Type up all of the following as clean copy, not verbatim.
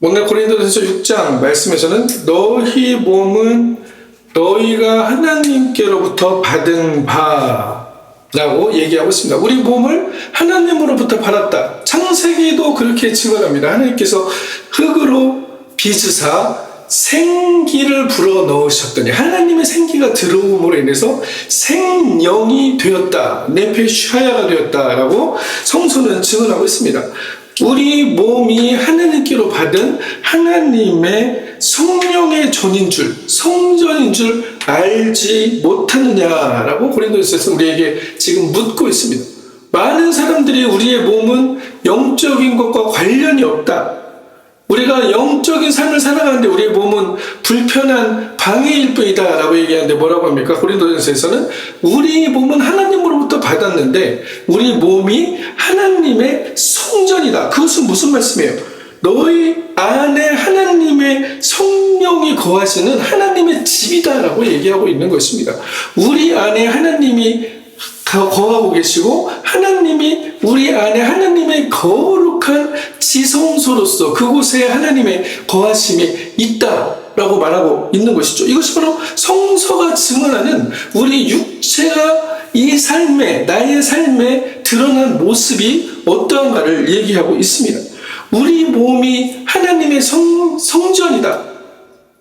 오늘 고린도전서 6장 말씀에서는 너희 몸은 너희가 하나님께로부터 받은 바라고 얘기하고 있습니다. 우리 몸을 하나님으로부터 받았다. 창세기도 그렇게 증언합니다. 하나님께서 흙으로 빚으사 생기를 불어넣으셨더니 하나님의 생기가 들어옴으로 인해서 생명이 되었다. 네페샤야가 되었다라고 성서는 증언하고 있습니다. 우리 몸이 하나님께로 받은 하나님의 성령의 전인 줄, 성전인 줄 알지 못하느냐라고 고린도전서에서 우리에게 지금 묻고 있습니다. 많은 사람들이 우리의 몸은 영적인 것과 관련이 없다. 우리가 영적인 삶을 살아가는데 우리의 몸은 불편한 방해일 뿐이다 라고 얘기하는데 뭐라고 합니까? 고린도전서에서는 우리 몸은 하나님으로부터 받았는데 우리 몸이 하나님의 성전이다. 그것은 무슨 말씀이에요? 너희 안에 하나님의 성령이 거하시는 하나님의 집이다 라고 얘기하고 있는 것입니다. 우리 안에 하나님이 거하고 계시고 하나님이 우리 안에 하나님의 거룩한 지성소로서 그곳에 하나님의 거하심이 있다라고 말하고 있는 것이죠. 이것이 바로 성서가 증언하는 우리 육체가 이 삶에 나의 삶에 드러난 모습이 어떠한가를 얘기하고 있습니다. 우리 몸이 하나님의 성전이다.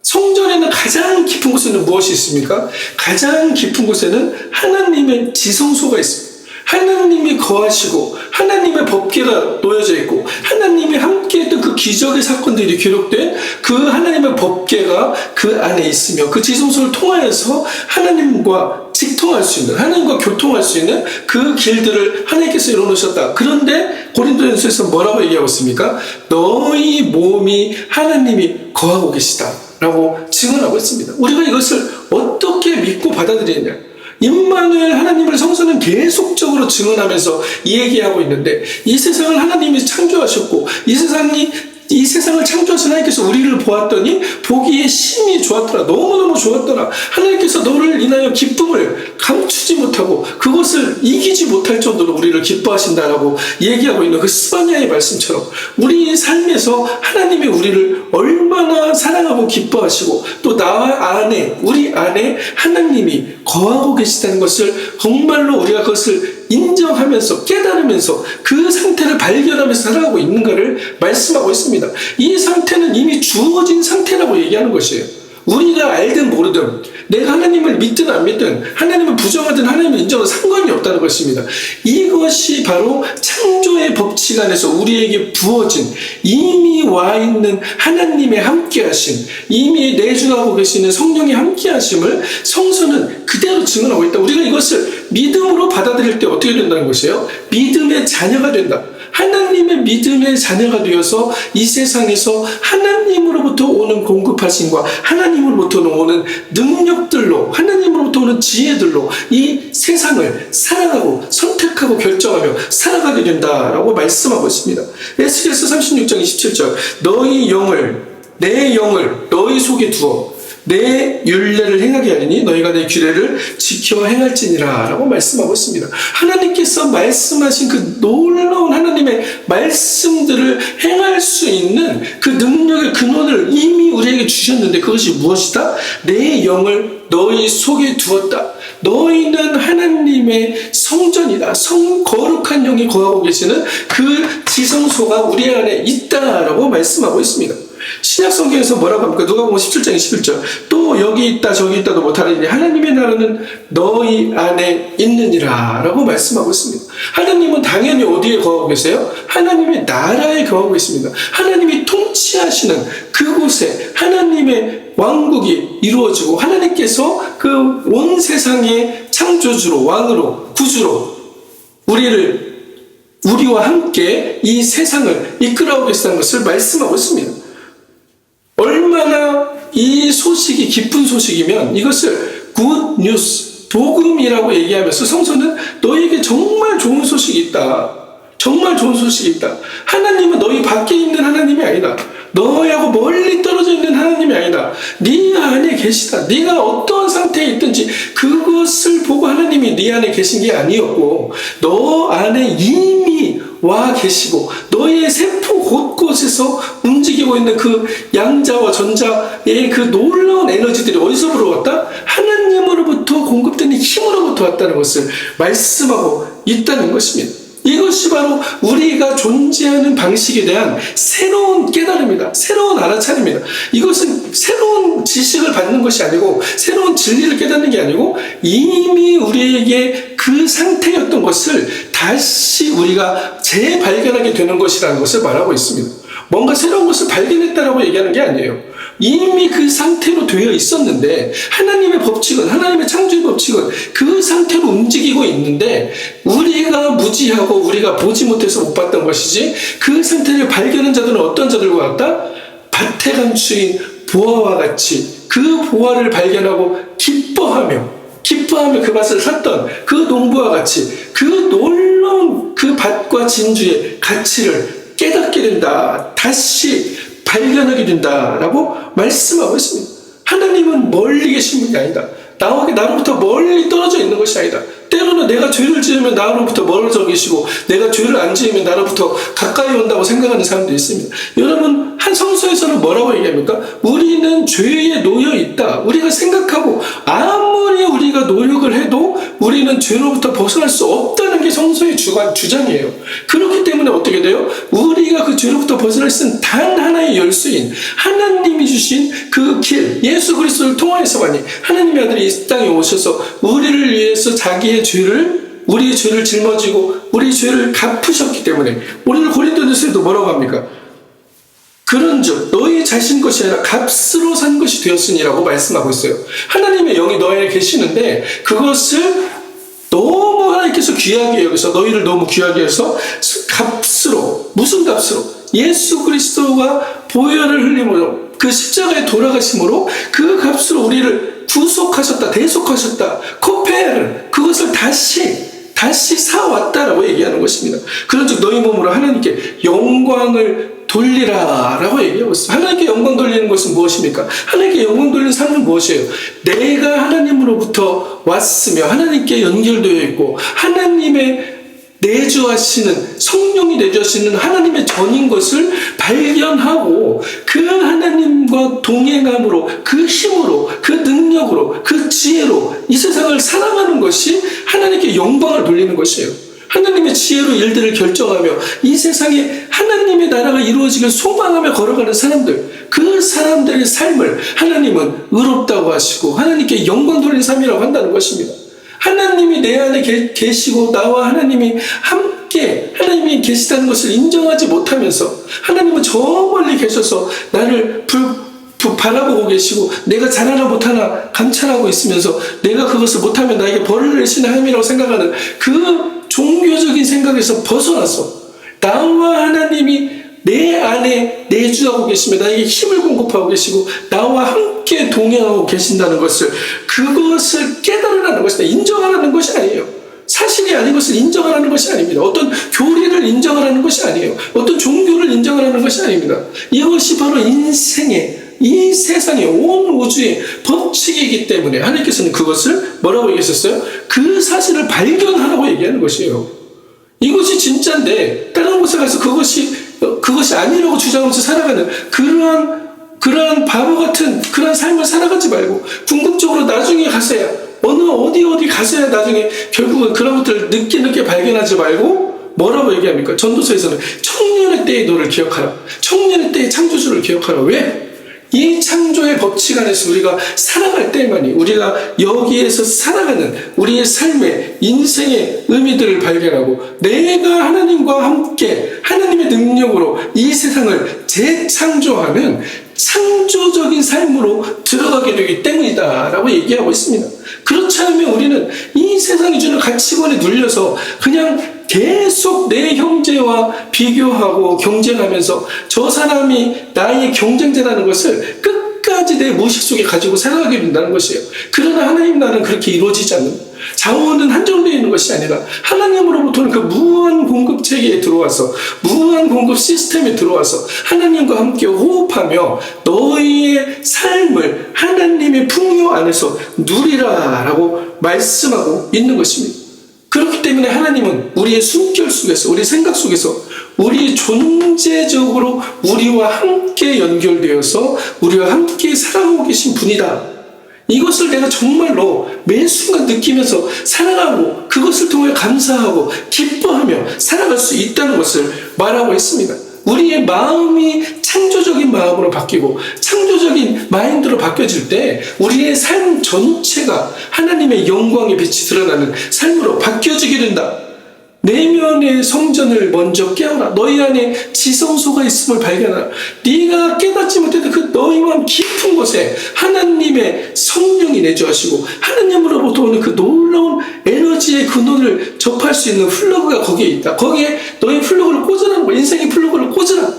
성전에는 가장 깊은 곳에는 무엇이 있습니까? 가장 깊은 곳에는 하나님의 지성소가 있습니다. 하나님이 거하시고 하나님의 법궤가 놓여져 있고 하나님이 함께했던 그 기적의 사건들이 기록된 그 하나님의 법궤가 그 안에 있으며 그 지성소를 통하여서 하나님과 직통할 수 있는, 하나님과 교통할 수 있는 그 길들을 하나님께서 이뤄놓으셨다. 그런데 고린도전서에서 뭐라고 얘기하고 있습니까? 너희 몸이 하나님이 거하고 계시다 라고 증언하고 있습니다. 우리가 이것을 어떻게 믿고 받아들이느냐? 임마누엘 하나님을 성서는 계속적으로 증언하면서 얘기하고 있는데 이 세상을 하나님이 창조하셨고 이 세상을 창조하신 하나님께서 우리를 보았더니 보기에 심히 좋았더라. 너무너무 좋았더라. 하나님께서 너를 인하여 기쁨을 감추지 못하고 그것을 이기지 못할 정도로 우리를 기뻐하신다라고 얘기하고 있는 그 스바냐의 말씀처럼 우리 삶에서 하나님이 우리를 얼마나 사랑하고 기뻐하시고 또 우리 안에 하나님이 거하고 계시다는 것을 정말로 우리가 그것을 인정하면서 깨달으면서 그 상태를 발견하면서 살아가고 있는가를 말씀하고 있습니다. 이 상태는 이미 주어진 상태라고 얘기하는 것이에요. 우리가 알든 모르든 내가 하나님을 믿든 안 믿든 하나님을 부정하든 하나님을 인정하든 상관이 없다는 것입니다. 이것이 바로 창조의 법칙 안에서 우리에게 부어진 이미 와 있는 하나님의 함께하심, 이미 내주하고 계시는 성령의 함께하심을 성서는 그대로 증언하고 있다. 우리가 이것을 믿음으로 받아들일 때 어떻게 된다는 것이에요? 믿음의 자녀가 된다. 하나님의 믿음의 자녀가 되어서 이 세상에서 하나님으로부터 오는 공급하심과 하나님으로부터 오는 능력들로 하나님으로부터 오는 지혜들로 이 세상을 사랑하고 선택하고 결정하며 살아가게 된다라고 말씀하고 있습니다. 에스겔서 36장 27절 내 영을 너희 속에 두어 내 율례를 행하게 하리니 너희가 내 규례를 지켜 행할지니라 라고 말씀하고 있습니다. 하나님께서 말씀하신 그 놀라운 하나님의 말씀들을 행할 수 있는 그 능력의 근원을 이미 우리에게 주셨는데 그것이 무엇이다? 내 영을 너희 속에 두었다. 너희는 하나님의 성전이다. 거룩한 영이 거하고 계시는 그 지성소가 우리 안에 있다라고 말씀하고 있습니다. 신약 성경에서 뭐라고 합니까? 누가복음 17장 21절 또 여기 있다 저기 있다도 못하리니 하나님의 나라는 너희 안에 있느니라 라고 말씀하고 있습니다. 하나님은 당연히 어디에 거하고 계세요? 하나님의 나라에 거하고 있습니다. 하나님이 통치하시는 그곳에 하나님의 왕국이 이루어지고 하나님께서 그 온 세상의 창조주로 왕으로 구주로 우리와 함께 이 세상을 이끌어가고 계시다는 것을 말씀하고 있습니다. 얼마나 이 소식이 기쁜 소식이면 이것을 굿 뉴스, 복음이라고 얘기하면서 성서는 너희에게 정말 좋은 소식이 있다. 정말 좋은 소식이 있다. 하나님은 너희 밖에 있는 하나님이 아니다. 너희하고 멀리 떨어져 있는 하나님이 아니다. 네 안에 계시다. 네가 어떠한 상태에 있든지 그것을 보고 하나님이 네 안에 계신 게 아니었고 너 안에 이미 와 계시고 너의 세포 곳곳에서 움직이고 움직이고 있는 그 양자와 전자의 그 놀라운 에너지들이 어디서부터 왔다? 하나님으로부터 공급되는 힘으로부터 왔다는 것을 말씀하고 있다는 것입니다. 이것이 바로 우리가 존재하는 방식에 대한 새로운 깨달음이다. 새로운 알아차림이다. 이것은 새로운 지식을 받는 것이 아니고 새로운 진리를 깨닫는 게 아니고 이미 우리에게 그 상태였던 것을 다시 우리가 재발견하게 되는 것이라는 것을 말하고 있습니다. 뭔가 새로운 것을 발견했다라고 얘기하는 게 아니에요. 이미 그 상태로 되어 있었는데 하나님의 법칙은, 하나님의 창조의 법칙은 그 상태로 움직이고 있는데 우리가 무지하고 우리가 보지 못해서 못 봤던 것이지, 그 상태를 발견한 자들은 어떤 자들과 같다? 밭에 감추인 보화와 같이 그 보화를 발견하고 기뻐하며 그 밭을 샀던 그 농부와 같이 그 놀라운 그 밭과 진주의 가치를 깨닫게 된다. 다시 발견하게 된다라고 말씀하고 있습니다. 하나님은 멀리 계신 분이 아니다. 나로부터 멀리 떨어져 있는 것이 아니다. 때로는 내가 죄를 지으면 나로부터 멀어져 계시고 내가 죄를 안 지으면 나로부터 가까이 온다고 생각하는 사람도 있습니다. 여러분, 한 성서에서는 뭐라고 얘기합니까? 우리는 죄에 놓여 있다. 우리가 생각하고 아무리 우리가 노력을 해도 우리는 죄로부터 벗어날 수 없다는 게 성서의 주장이에요. 그렇기 때문에 어떻게 돼요? 우리가 그 죄로부터 벗어날 수 있는 단 하나의 열쇠인 하나님이 주신 그 길, 예수 그리스도를 통하여서만이 하나님의 아들이 이 땅에 오셔서 우리를 위해서 우리의 죄를 짊어지고 우리의 죄를 갚으셨기 때문에, 오늘 고린도전서에도 뭐라고 합니까? 그런즉 너희 자신 것이 아니라 값으로 산 것이 되었으니라고 말씀하고 있어요. 하나님의 영이 너희에 계시는데 그것을 너무 하나님께서 귀하게 여기서, 너희를 너무 귀하게 해서 값으로, 무슨 값으로? 예수 그리스도가 보혈을 흘림으로, 그 십자가에 돌아가심으로 그 값으로 우리를 구속하셨다, 대속하셨다, 코페르, 그것을 다시 사왔다라고 얘기하는 것입니다. 그런즉 너희 몸으로 하나님께 영광을 돌리라 라고 얘기하고 있어요. 하나님께 영광 돌리는 것은 무엇입니까? 하나님께 영광 돌리는 삶은 무엇이에요? 내가 하나님으로부터 왔으며 하나님께 연결되어 있고 하나님의 내주하시는, 성령이 내주하시는 하나님의 전인 것을 발견하고 그 하나님과 동행함으로, 그 힘으로, 그 능력으로, 그 지혜로 이 세상을 살아가는 것이 하나님께 영광을 돌리는 것이에요. 하나님의 지혜로 일들을 결정하며 이 세상에 하나님의 나라가 이루어지길 소망하며 걸어가는 사람들, 그 사람들의 삶을 하나님은 의롭다고 하시고 하나님께 영광 돌리는 삶이라고 한다는 것입니다. 하나님이 내 안에 계시고 나와 하나님이 함께 하나님이 계시다는 것을 인정하지 못하면서 하나님은 저 멀리 계셔서 나를 바라보고 계시고 내가 잘하나 못하나 감찰하고 있으면서 내가 그것을 못하면 나에게 벌을 내리시는 하나님이라고 생각하는 그 종교적인 생각에서 벗어나서 나와 하나님이 내 안에 내주하고 계시며 나에게 힘을 공급하고 계시고 나와 함께 동행하고 계신다는 것을, 그것을 깨달으라는 것이다. 인정하라는 것이 아니에요. 사실이 아닌 것을 인정하라는 것이 아닙니다. 어떤 교리를 인정하라는 것이 아니에요. 어떤 종교를 인정하라는 것이 아닙니다. 이것이 바로 인생의, 이 세상의, 온 우주의 법칙이기 때문에 하나님께서는 그것을 뭐라고 얘기하셨어요? 그 사실을 발견하라고 얘기하는 것이에요. 이것이 진짜인데 다른 곳에 가서 그것이 아니라고 주장하면서 살아가는 그러한 바보 같은 그런 삶을 살아가지 말고 궁극적으로 나중에 가서야, 어디 가서야 나중에 결국은 그런 것들을 늦게 발견하지 말고 뭐라고 얘기합니까? 전도서에서는 청년의 때의 너를 기억하라. 청년의 때의 창조주를 기억하라. 왜? 이 창조의 법칙 안에서 우리가 살아갈 때만이 우리가 여기에서 살아가는 우리의 삶의 인생의 의미들을 발견하고 내가 하나님과 함께 하나님의 능력으로 이 세상을 재창조하는 창조적인 삶으로 들어가게 되기 때문이다 라고 얘기하고 있습니다. 그렇지 않으면 우리는 이 세상이 주는 가치관에 눌려서 그냥 계속 내 형제와 비교하고 경쟁하면서 저 사람이 나의 경쟁자라는 것을 끝까지 내 무의식 속에 가지고 살아가게 된다는 것이에요. 그러나 하나님 나라는 그렇게 이루어지지 않는, 자원은 한정되어 있는 것이 아니라 하나님으로부터는 그 무한 공급 체계에 들어와서, 무한 공급 시스템에 들어와서 하나님과 함께 호흡하며 너희의 삶을 하나님의 풍요 안에서 누리라 라고 말씀하고 있는 것입니다. 그렇기 때문에 하나님은 우리의 숨결 속에서, 우리 생각 속에서 우리 존재적으로 우리와 함께 연결되어서 우리와 함께 살아가고 계신 분이다. 이것을 내가 정말로 매 순간 느끼면서 살아가고 그것을 통해 감사하고 기뻐하며 살아갈 수 있다는 것을 말하고 있습니다. 우리의 마음이 창조적인 마음으로 바뀌고 창조적인 마인드로 바뀌어질 때 우리의 삶 전체가 하나님의 영광의 빛이 드러나는 삶으로 바뀌어지게 된다. 내면의 성전을 먼저 깨어라. 너희 안에 지성소가 있음을 발견하라. 네가 깨닫지 못했던 그 너희 마음 깊은 곳에 하나님의 성령이 내주하시고 하나님으로부터 오는 그 놀라운 에너지의 근원을 접할 수 있는 플러그가 거기에 있다. 거기에 너희 플러그를 꽂으라는 거야. 인생의 플러그를 꽂으라.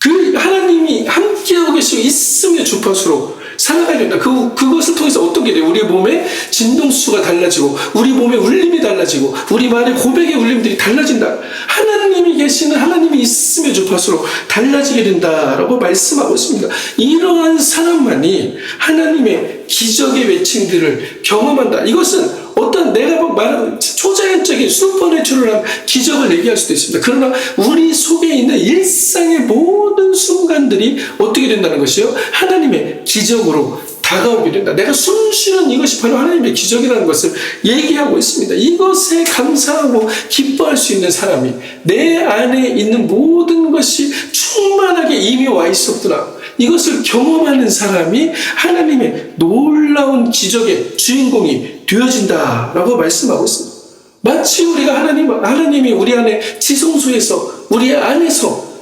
그 하나님이 함께하고 계시고 있음의 주파수로 살아가야 된다. 그것을 통해서 어떻게 돼? 우리 몸의 진동수가 달라지고 우리 몸의 울림이 달라지고 우리 말의 고백의 울림들이 달라진다. 하나님이 계시는 하나님이 있음의 주파수로 달라지게 된다라고 말씀하고 있습니다. 이러한 사람만이 하나님의 기적의 외침들을 경험한다. 이것은 어떤 내가 말하는 초자연적인 슈퍼내추럴한 기적을 얘기할 수도 있습니다. 그러나 우리 속에 있는 일상의 모든 순간들이 어떻게 된다는 것이요? 하나님의 기적으로 다가오게 된다. 내가 숨쉬는 이것이 바로 하나님의 기적이라는 것을 얘기하고 있습니다. 이것에 감사하고 기뻐할 수 있는 사람이 내 안에 있는 모든 것이 충만하게 이미 와 있었구나. 이것을 경험하는 사람이 하나님의 놀라운 기적의 주인공이 되어진다라고 말씀하고 있습니다. 마치 우리가 하나님이 우리 안에 지성소에서 우리 안에서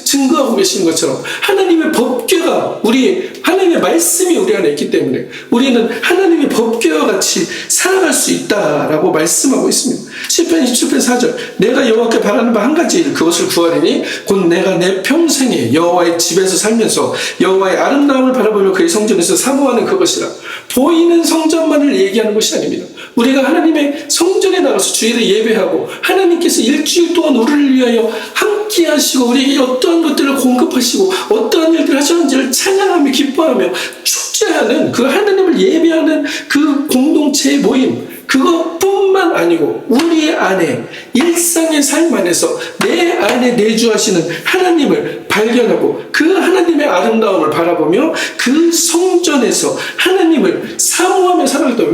증거하고 계시는 것처럼 하나님의 법궤가 하나님의 말씀이 우리 안에 있기 때문에 우리는 하나님의 법궤와 같이 살아갈 수 있다라고 말씀하고 있습니다. 시편 27편 4절 내가 여호와께 바라는 바 한 가지 일 그것을 구하리니 곧 내가 내 평생에 여호와의 집에서 살면서 여호와의 아름다움을 바라보며 그의 성전에서 사모하는 그것이라. 보이는 성전만을 얘기하는 것이 아닙니다. 우리가 하나님의 성전에 나가서 주일에 예배하고 하나님께서 일주일 동안 우리를 위하여 함께 하시고 우리에게 어떠한 것들을 공급하시고 어떠한 일들을 하셨는지를 찬양하며 기뻐하며 축제하는 그 하나님을 예배하는 그 공동체의 모임, 그것뿐만 아니고 우리 안에 일상의 삶 안에서 내 안에 내주하시는 하나님을 발견하고 그 하나님의 아름다움을 바라보며 그 성전에서 하나님을 사모하며 살아가다.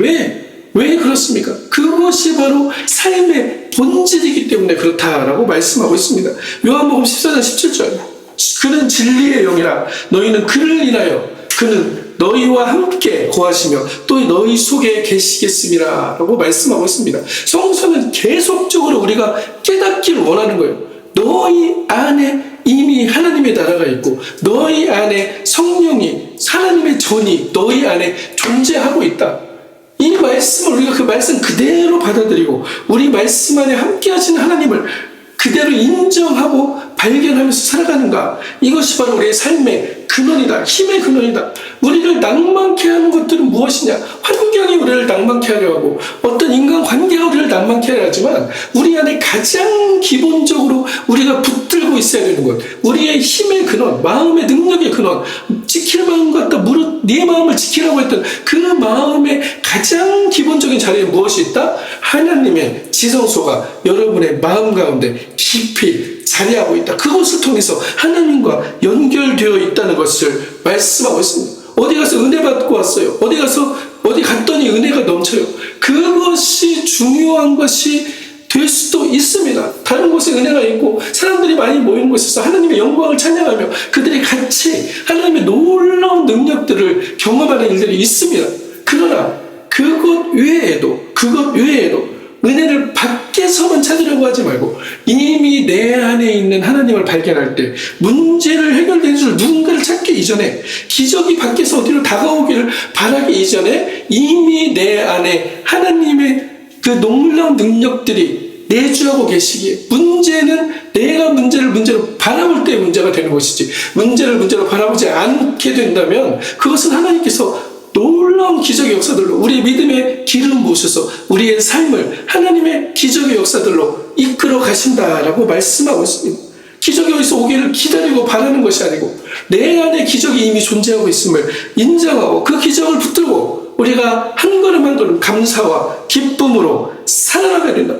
왜 그렇습니까? 그것이 바로 삶의 본질이기 때문에 그렇다라고 말씀하고 있습니다. 요한복음 14장 17절 그는 진리의 영이라 너희는 그를 인하여 그는 너희와 함께 거하시며 또 너희 속에 계시겠음이라 라고 말씀하고 있습니다. 성서는 계속적으로 우리가 깨닫기를 원하는 거예요. 너희 안에 이미 하나님의 나라가 있고 너희 안에 성령이 하나님의 전이 너희 안에 존재하고 있다. 이 말씀을 우리가 그 말씀 그대로 받아들이고 우리 말씀 안에 함께 하시는 하나님을 그대로 인정하고 발견하면서 살아가는가. 이것이 바로 우리의 삶의 근원이다. 힘의 근원이다. 우리를 낭만케 하는 것들은 무엇이냐? 환경이 우리를 낭만케 하려 하고 어떤 인간관계가 우리를 낭만케 하려 하지만 우리 안에 가장 기본적으로 우리가 붙들고 있어야 되는 것, 우리의 힘의 근원, 마음의 능력의 근원, 지킬 마음 같다 무릇 네 마음을 지키라고 했던 그 마음의 가장 기본적인 자리에 무엇이 있다? 하나님의 지성소가 여러분의 마음 가운데 깊이 자리하고 있다. 그것을 통해서 하나님과 연결되어 있다는 것을 말씀하고 있습니다. 어디 가서 은혜 받고 왔어요. 어디 갔더니 은혜가 넘쳐요. 그것이 중요한 것이 될 수도 있습니다. 다른 곳에 은혜가 있고 사람들이 많이 모이는 곳에서 하나님의 영광을 찬양하며 그들이 같이 하나님의 놀라운 능력들을 경험하는 일들이 있습니다. 그러나 그것 외에도 은혜를 밖에서만 찾으려고 하지 말고 이미 내 안에 있는 하나님을 발견할 때 문제를 해결되는 줄 누군가를 찾기 이전에 기적이 밖에서 어디로 다가오기를 바라기 이전에 이미 내 안에 하나님의 그 놀라운 능력들이 내주하고 계시기에 문제는 내가 문제로 바라볼 때 문제가 되는 것이지 문제를 문제로 바라보지 않게 된다면 그것은 하나님께서 놀라운 기적의 역사들로 우리의 믿음의 길을 부으셔서 우리의 삶을 하나님의 기적의 역사들로 이끌어 가신다라고 말씀하고 있습니다. 기적이 어디서 오기를 기다리고 바라는 것이 아니고 내 안에 기적이 이미 존재하고 있음을 인정하고 그 기적을 붙들고 우리가 한 걸음 한 걸음 감사와 기쁨으로 살아가야 된다.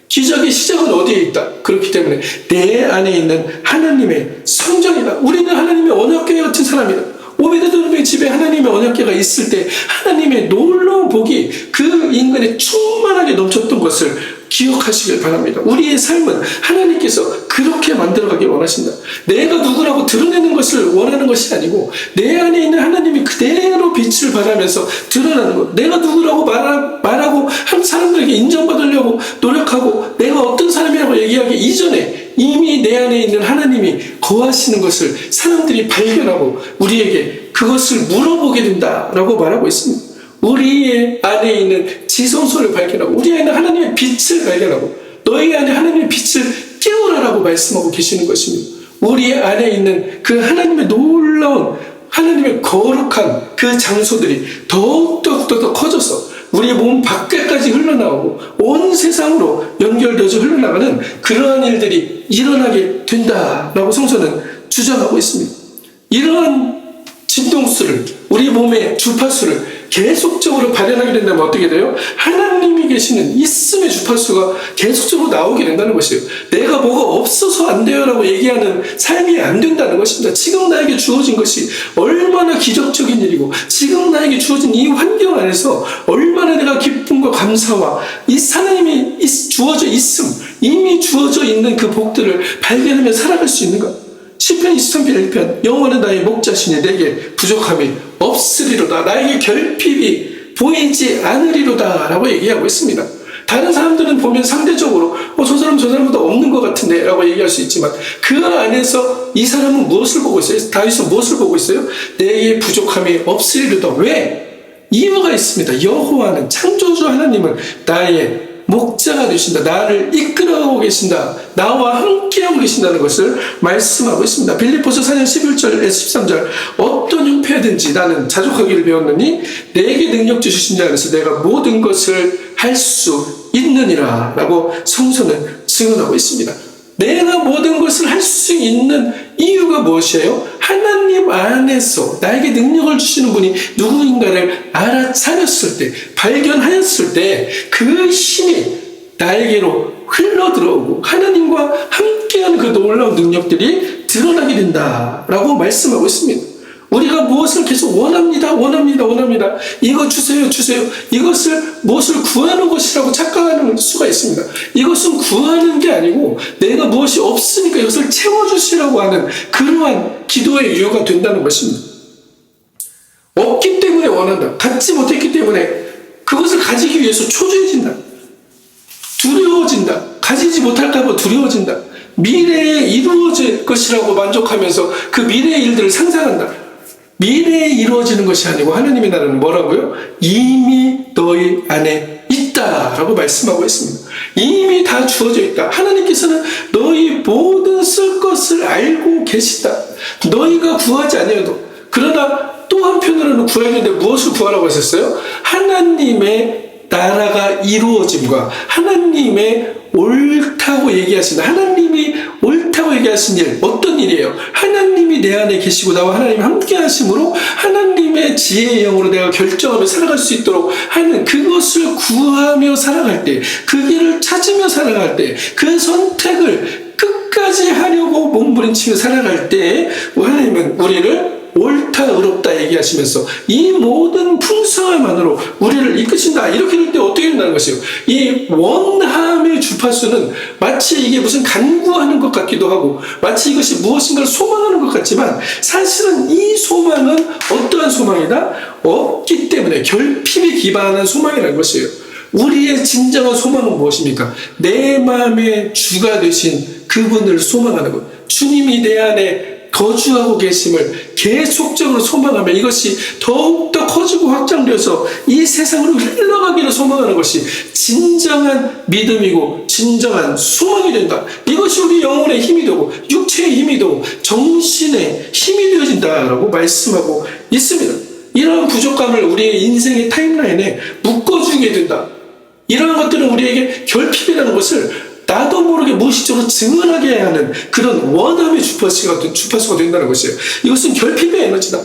기적의 시작은 어디에 있다? 그렇기 때문에 내 안에 있는 하나님의 성전이다. 우리는 하나님의 언약궤 같은 사람이다. 오베데돔의 집에 하나님의 언약궤가 있을 때 하나님의 놀라운 복이 그 인간에 충만하게 넘쳤던 것을 기억하시길 바랍니다. 우리의 삶은 하나님께서 그렇게 만들어가길 원하신다. 내가 누구라고 드러내는 것을 원하는 것이 아니고 내 안에 있는 하나님이 그대로 빛을 발하면서 드러나는 것. 내가 누구라고 말하고 한 사람들에게 인정받으려고 노력하고 내가 어떤 사람이라고 얘기하기 이전에 이미 내 안에 있는 하나님이 거하시는 것을 사람들이 발견하고 우리에게 그것을 물어보게 된다라고 말하고 있습니다. 우리의 안에 있는 지성소를 발견하고 우리 안에 하나님의 빛을 발견하고 너희 안에 하나님의 빛을 깨우라라고 말씀하고 계시는 것입니다. 우리 안에 있는 그 하나님의 놀라운 하나님의 거룩한 그 장소들이 더욱더 커져서 우리의 몸 밖에까지 흘러나오고 온 세상으로 연결되어서 흘러나가는 그러한 일들이 일어나게 된다라고 성서는 주장하고 있습니다. 이러한 진동수를 우리 몸의 주파수를 계속적으로 발현하게 된다면 어떻게 돼요? 하나님이 계시는 있음의 주파수가 계속적으로 나오게 된다는 것이에요. 내가 뭐가 없어서 안 돼요 라고 얘기하는 삶이 안 된다는 것입니다. 지금 나에게 주어진 것이 얼마나 기적적인 일이고 지금 나에게 주어진 이 환경 안에서 얼마나 내가 기쁨과 감사와 이 하나님이 주어져 있음, 이미 주어져 있는 그 복들을 발견하며 살아갈 수 있는가? 시편 23편 1편 여호와는 나의 목자시니 내게 부족함이 없으리로다. 나에게 결핍이 보이지 않으리로다 라고 얘기하고 있습니다. 다른 사람들은 보면 상대적으로 저 사람보다 없는 것 같은데 라고 얘기할 수 있지만 그 안에서 이 사람은 무엇을 보고 있어요? 다윗은 무엇을 보고 있어요? 내게 부족함이 없으리로다. 왜? 이유가 있습니다. 여호와는 창조주 하나님은 나의 목자가 되신다. 나를 이끌어가고 계신다. 나와 함께하고 계신다는 것을 말씀하고 있습니다. 빌립보서 4장 11절에서 13절 어떤 형편이든지 나는 자족하기를 배웠느니 내게 능력 주신 자 안에서 내가 모든 것을 할 수 있느니라 라고 성서는 증언하고 있습니다. 내가 모든 것을 할 수 있는 이유가 무엇이에요? 하나님 안에서 나에게 능력을 주시는 분이 누구인가를 알아차렸을 때, 발견하였을 때 그 힘이 나에게로 흘러들어오고 하나님과 함께하는 그 놀라운 능력들이 드러나게 된다라고 말씀하고 있습니다. 우리가 무엇을 계속 원합니다. 이거 주세요. 이것을 무엇을 구하는 것이라고 착각하는 수가 있습니다. 이것은 구하는 게 아니고 내가 무엇이 없으니까 이것을 채워주시라고 하는 그러한 기도의 이유가 된다는 것입니다. 없기 때문에 원한다. 갖지 못했기 때문에 그것을 가지기 위해서 초조해진다. 두려워진다. 가지지 못할까봐 두려워진다. 미래에 이루어질 것이라고 만족하면서 그 미래의 일들을 상상한다. 미래에 이루어지는 것이 아니고 하나님의 나라는 뭐라고요? 이미 너희 안에 있다라고 말씀하고 있습니다. 이미 다 주어져 있다. 하나님께서는 너희 모든 쓸 것을 알고 계시다. 너희가 구하지 아니어도. 그러나 또 한편으로는 구하는데 무엇을 구하라고 하셨어요? 하나님의 나라가 이루어짐과 하나님의 옳다고 얘기하신다. 하나님이 옳다고 얘기하신 일, 어떤 일이에요? 하나님이 내 안에 계시고 나와 하나님이 함께 하심으로 하나님의 지혜의 영으로 내가 결정하며 살아갈 수 있도록 하는 그것을 구하며 살아갈 때, 그 길을 찾으며 살아갈 때, 그 선택을 끝까지 하려고 몸부림치며 살아갈 때 하나님은 우리를 옳다 의롭다 얘기하시면서 이 모든 풍성함만으로 우리를 이끄신다. 이렇게 될 때 어떻게 된다는 것이에요? 이 원함의 주파수는 마치 이게 무슨 간구하는 것 같기도 하고 마치 이것이 무엇인가를 소망하는 것 같지만 사실은 이 소망은 어떠한 소망이다? 없기 때문에 결핍에 기반한 소망이라는 것이에요. 우리의 진정한 소망은 무엇입니까? 내 마음의 주가 되신 그분을 소망하는 것. 주님이 내 안에 거주하고 계심을 계속적으로 소망하며 이것이 더욱더 커지고 확장되어서 이 세상으로 흘러가기를 소망하는 것이 진정한 믿음이고 진정한 소망이 된다. 이것이 우리 영혼의 힘이 되고 육체의 힘이 되고 정신의 힘이 되어진다라고 말씀하고 있습니다. 이러한 부족감을 우리의 인생의 타임라인에 묶어주게 된다. 이러한 것들은 우리에게 결핍이라는 것을 나도 모르게 무의식적으로 증언하게 하는 그런 원함의 주파수가 된다는 것이에요. 이것은 결핍의 에너지다.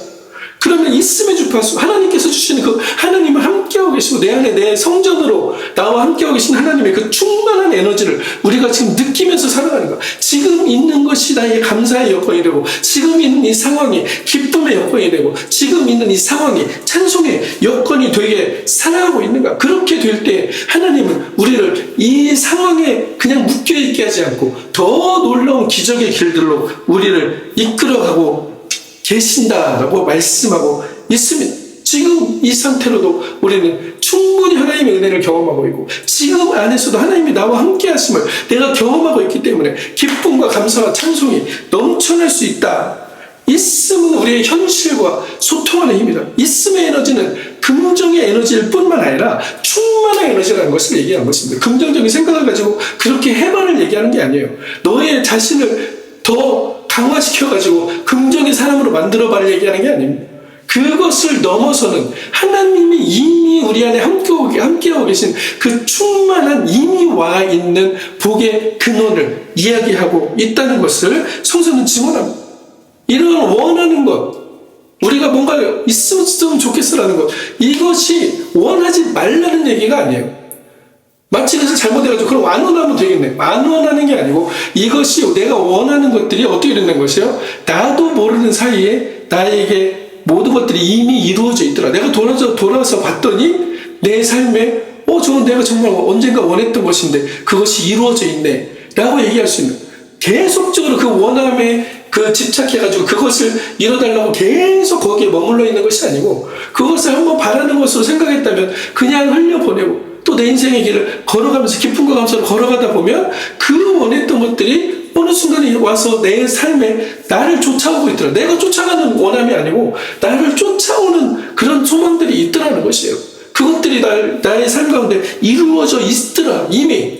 그러면 있음의 주파수, 하나님께서 주시는 그 하나님을 함께하고 계시고 내 안에 내 성전으로 나와 함께하고 계신 하나님의 그 충만한 에너지를 우리가 지금 느끼면서 살아가는 것. 지금 있는 것이 나에게 감사의 여건이 되고, 지금 있는 이 상황이 기쁨의 여건이 되고, 지금 있는 이 상황이 찬송의 여건이 되게 살아가고 있는가. 그렇게 될 때 하나님은 우리를 이 상황에 그냥 묶여있게 하지 않고 더 놀라운 기적의 길들로 우리를 이끌어가고 계신다라고 말씀하고 있습니다. 지금 이 상태로도 우리는 충분히 하나님의 은혜를 경험하고 있고, 지금 안에서도 하나님이 나와 함께 하심을 내가 경험하고 있기 때문에 기쁨과 감사와 찬송이 넘쳐날 수 있다. 있음은 우리의 현실과 소통하는 힘이다. 있음의 에너지는 긍정의 에너지일 뿐만 아니라 충만한 에너지라는 것을 얘기하는 것입니다. 긍정적인 생각을 가지고 그렇게 해만을 얘기하는 게 아니에요. 너의 자신을 더 강화시켜가지고 긍정의 사람으로 만들어봐를 얘기하는 게 아닙니다. 그것을 넘어서는 하나님이 이미 우리 안에 함께하고 계신 그 충만한 이미 와 있는 복의 근원을 이야기하고 있다는 것을 성서는 증언합니다. 이런 원하는 것, 우리가 뭔가 있으면 좋겠어라는 것, 이것이 원하지 말라는 얘기가 아니에요. 마치 그래서 잘못해가지고 그럼 안 원하면 되겠네. 안 원하는 게 아니고, 이것이 내가 원하는 것들이 어떻게 된다는 것이요? 나도 모르는 사이에 나에게 모든 것들이 이미 이루어져 있더라. 내가 돌아서 봤더니 내 삶에 저건 내가 정말 언젠가 원했던 것인데 그것이 이루어져 있네 라고 얘기할 수 있는, 계속적으로 그 원함에 집착해가지고 그것을 이뤄달라고 계속 거기에 머물러 있는 것이 아니고, 그것을 한번 바라는 것으로 생각했다면 그냥 흘려보내고 또 내 인생의 길을 걸어가면서 기쁨과 감사로 걸어가다 보면 그 원했던 것들이 어느 순간에 와서 내 삶에 나를 쫓아오고 있더라. 내가 쫓아가는 원함이 아니고 나를 쫓아오는 그런 소망들이 있더라는 것이에요. 그것들이 나의 삶 가운데 이루어져 있더라. 이미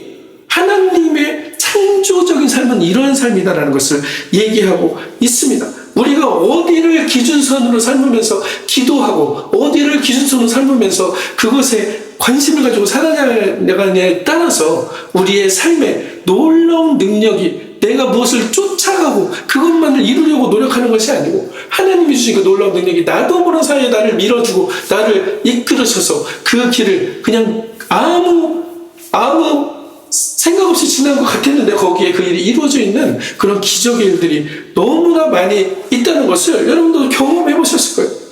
하나님의 창조적인 삶은 이러한 삶이다라는 것을 얘기하고 있습니다. 우리가 어디를 기준선으로 삶으면서 기도하고 어디를 기준선으로 삶으면서 그것에 관심을 가지고 살아가느냐에 따라서 우리의 삶에 놀라운 능력이, 내가 무엇을 쫓아가고 그것만을 이루려고 노력하는 것이 아니고 하나님이 주신 그 놀라운 능력이 나도 모르는 사이에 나를 밀어주고 나를 이끌으셔서 그 길을 그냥 아무 생각 없이 지난 것 같았는데 거기에 그 일이 이루어져 있는 그런 기적의 일들이 너무나 많이 있다는 것을 여러분도 경험해 보셨을 거예요.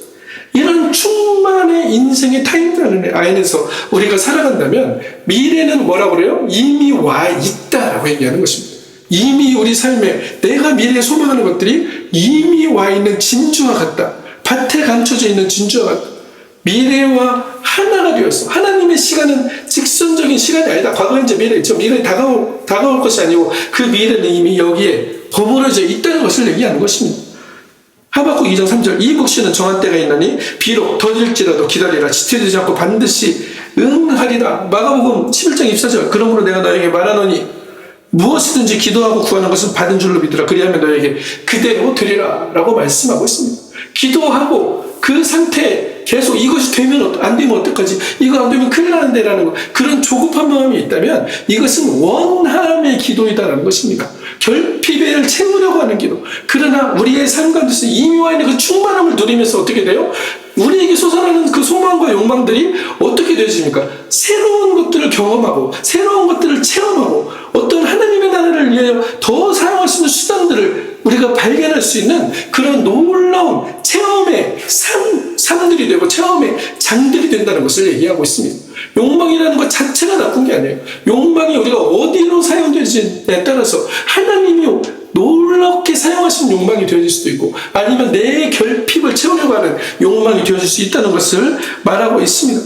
이런 충만의 인생의 타임라인 안에서 우리가 살아간다면 미래는 뭐라고 그래요? 이미 와 있다라고 얘기하는 것입니다. 이미 우리 삶에 내가 미래에 소망하는 것들이 이미 와 있는 진주와 같다. 밭에 감춰져 있는 진주와 같다. 미래와 하나가 되었어. 하나님의 시간은 직선적인 시간이 아니다. 과거, 현재, 미래. 미래에 다가올 것이 아니고 그 미래는 이미 여기에 버무려져 있다는 것을 얘기하는 것입니다. 하박국 2장 3절, 이 묵시는 정한 때가 있나니 비록 더딜지라도 기다리라. 지체되지 않고 반드시 응하리라. 마가복음 11장 24절, 그러므로 내가 너에게 말하노니 무엇이든지 기도하고 구하는 것은 받은 줄로 믿으라. 그리하면 너에게 그대로 되리라 라고 말씀하고 있습니다. 기도하고 그 상태에 계속 이것이 되면 안 되면 어떡하지? 이거 안 되면 큰일 나는데 라는 거, 그런 조급한 마음이 있다면 이것은 원함의 기도이다라는 것입니다. 결핍을 채우려고 하는 기도. 그러나 우리의 삶 가운데서 이미 와 있는 그 충만함을 누리면서 어떻게 돼요? 우리에게 솟아나는 그 소망과 욕망들이 어떻게 되어집니까? 새로운 것들을 경험하고 새로운 것들을 체험하고 어떤 하나님의 나라를 위하여 더 사용할 수 있는 수단들을 우리가 발견할 수 있는 그런 놀라운 체험의 삶들이 되고 체험의 장들이 된다는 것을 얘기하고 있습니다. 욕망이라는 것 자체가 나쁜 게 아니에요. 욕망이 우리가 어디로 사용되지에 따라서 하나님이 놀랍게 사용하신 욕망이 되어질 수도 있고, 아니면 내 결핍을 채우려고 하는 욕망이 되어질 수 있다는 것을 말하고 있습니다.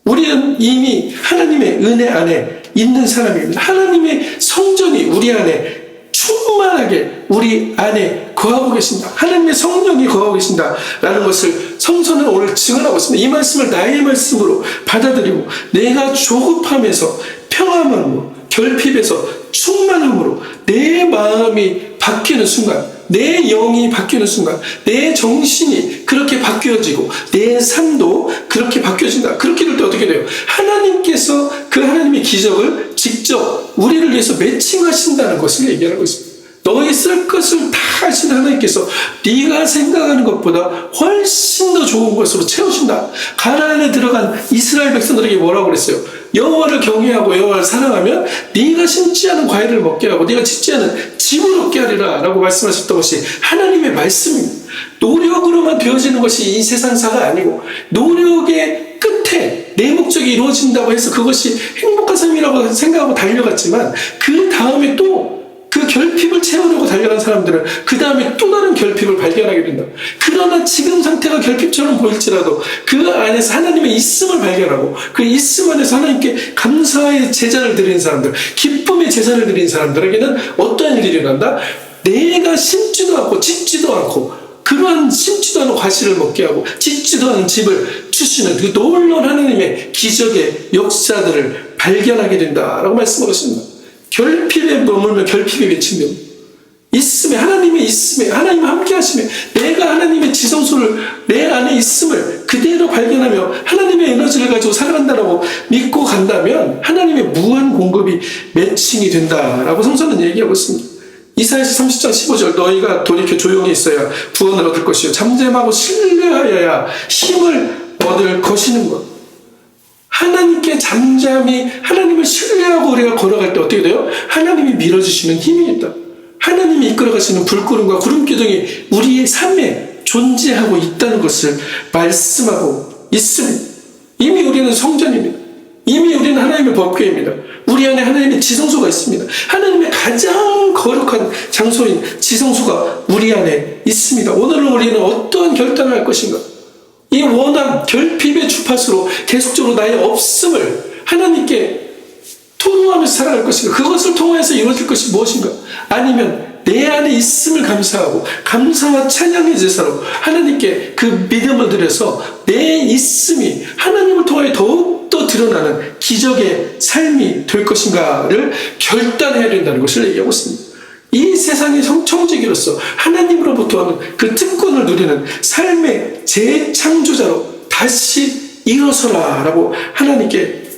우리는 이미 하나님의 은혜 안에 있는 사람입니다. 하나님의 성전이 우리 안에 충만하게 우리 안에 거하고 계신다. 하나님의 성령이 거하고 계신다라는 것을 성서는 오늘 증언하고 있습니다. 이 말씀을 나의 말씀으로 받아들이고 내가 조급함에서 평안함으로, 결핍에서 충만함으로 내 마음이 바뀌는 순간, 내 영이 바뀌는 순간, 내 정신이 그렇게 바뀌어지고 내 삶도 그렇게 바뀌어진다. 그렇게 될 때 어떻게 돼요? 하나님께서 그 하나님의 기적을 직접 우리를 위해서 매칭하신다는 것을 얘기하고 있습니다. 너희 쓸 것을 다 하신 하나님께서 네가 생각하는 것보다 훨씬 더 좋은 것으로 채우신다. 가나안에 들어간 이스라엘 백성들에게 뭐라고 그랬어요? 여호와를 경외하고 여호와를 사랑하면 네가 심지 않은 과일을 먹게 하고 네가 짓지 않은 집을 얻게 하리라 라고 말씀하셨던 것이 하나님의 말씀입니다. 노력으로만 되어지는 것이 이 세상사가 아니고 노력의 끝에 내 목적이 이루어진다고 해서 그것이 행복한 삶이라고 생각하고 달려갔지만 그 다음에 또 그 결핍을 채우려고 달려간 사람들은 그 다음에 또 다른 결핍을 발견하게 된다. 그러나 지금 상태가 결핍처럼 보일지라도 그 안에서 하나님의 있음을 발견하고 그 있음 안에서 하나님께 감사의 제사를 드리는 사람들, 기쁨의 제사를 드리는 사람들에게는 어떠한 일이 일어난다? 내가 심지도 않고 짓지도 않고 그러한 심지도 않은 과실을 먹게 하고 짓지도 않은 집을 주시는 그 놀라운 하나님의 기적의 역사들을 발견하게 된다라고 말씀하셨습니다. 결핍에 머물면 결핍이 외친다. 있음에, 하나님의 있음에, 하나님 함께 하심에 내가 하나님의 지성소를 내 안에 있음을 그대로 발견하며 하나님의 에너지를 가지고 살아간다라고 믿고 간다면 하나님의 무한 공급이 매칭이 된다라고 성서는 얘기하고 있습니다. 이사야서 30장 15절 너희가 돌이켜 조용히 있어야 구원을 얻을 것이요 잠잠하고 신뢰하여야 힘을 얻을 것이는 것. 하나님께 잠잠히 하나님을 신뢰하고 우리가 걸어갈 때 어떻게 돼요? 하나님이 밀어주시는 힘이 있다. 하나님이 이끌어가시는 불구름과 구름기둥이 우리의 삶에 존재하고 있다는 것을 말씀하고 있습니다. 이미 우리는 성전입니다. 이미 우리는 하나님의 법궤입니다. 우리 안에 하나님의 지성소가 있습니다. 하나님의 가장 거룩한 장소인 지성소가 우리 안에 있습니다. 오늘은 우리는 어떠한 결단을 할 것인가? 이 원한 결핍의 주파수로 계속적으로 나의 없음을 하나님께 토로하면서 살아갈 것인가? 그것을 통해서 이루어질 것이 무엇인가? 아니면 내 안에 있음을 감사하고 감사와 찬양의 제사로 하나님께 그 믿음을 드려서 내 있음이 하나님을 통해 더욱더 드러나는 기적의 삶이 될 것인가를 결단해야 된다는 것을 얘기하고 있습니다. 이 세상의 성청지기로서 하나님으로부터 오는 그 특권을 누리는 삶의 재창조자로 다시 일어서라 라고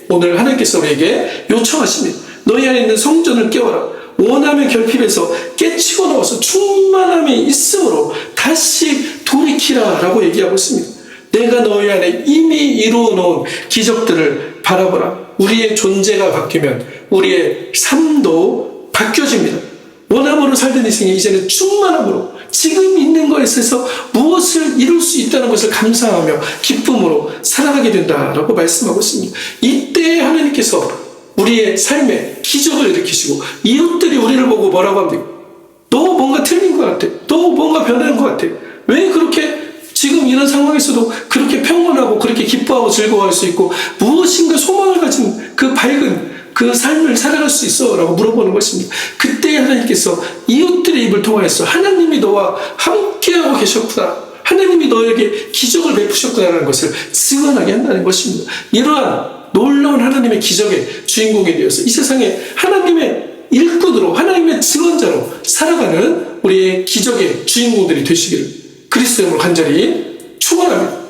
오늘 하나님께서 우리에게 요청하십니다. 너희 안에 있는 성전을 깨워라. 원함의 결핍에서 깨치고 나와서 충만함이 있음으로 다시 돌이키라 라고 얘기하고 있습니다. 내가 너희 안에 이미 이루어 놓은 기적들을 바라보라. 우리의 존재가 바뀌면 우리의 삶도 바뀌어집니다. 원함으로 살던 인생이 이제는 충만함으로 지금 있는 것에 있어서 무엇을 이룰 수 있다는 것을 감사하며 기쁨으로 살아가게 된다라고 말씀하고 있습니다. 이때 하나님께서 우리의 삶에 기적을 일으키시고 이웃들이 우리를 보고 뭐라고 합니까? 너 뭔가 틀린 것 같아. 너 뭔가 변하는 것 같아. 왜 그렇게 지금 이런 상황에서도 그렇게 평온하고 그렇게 기뻐하고 즐거워할 수 있고 무엇인가 소망을 가진 그 밝은 그 삶을 살아갈 수 있어? 라고 물어보는 것입니다. 그때 하나님께서 이웃들의 입을 통하여서 하나님이 너와 함께하고 계셨구나. 하나님이 너에게 기적을 베푸셨구나라는 것을 증언하게 한다는 것입니다. 이러한 놀라운 하나님의 기적의 주인공이 되어서 이 세상에 하나님의 일꾼으로 하나님의 증언자로 살아가는 우리의 기적의 주인공들이 되시기를 그리스도의 이름으로 간절히 축원합니다.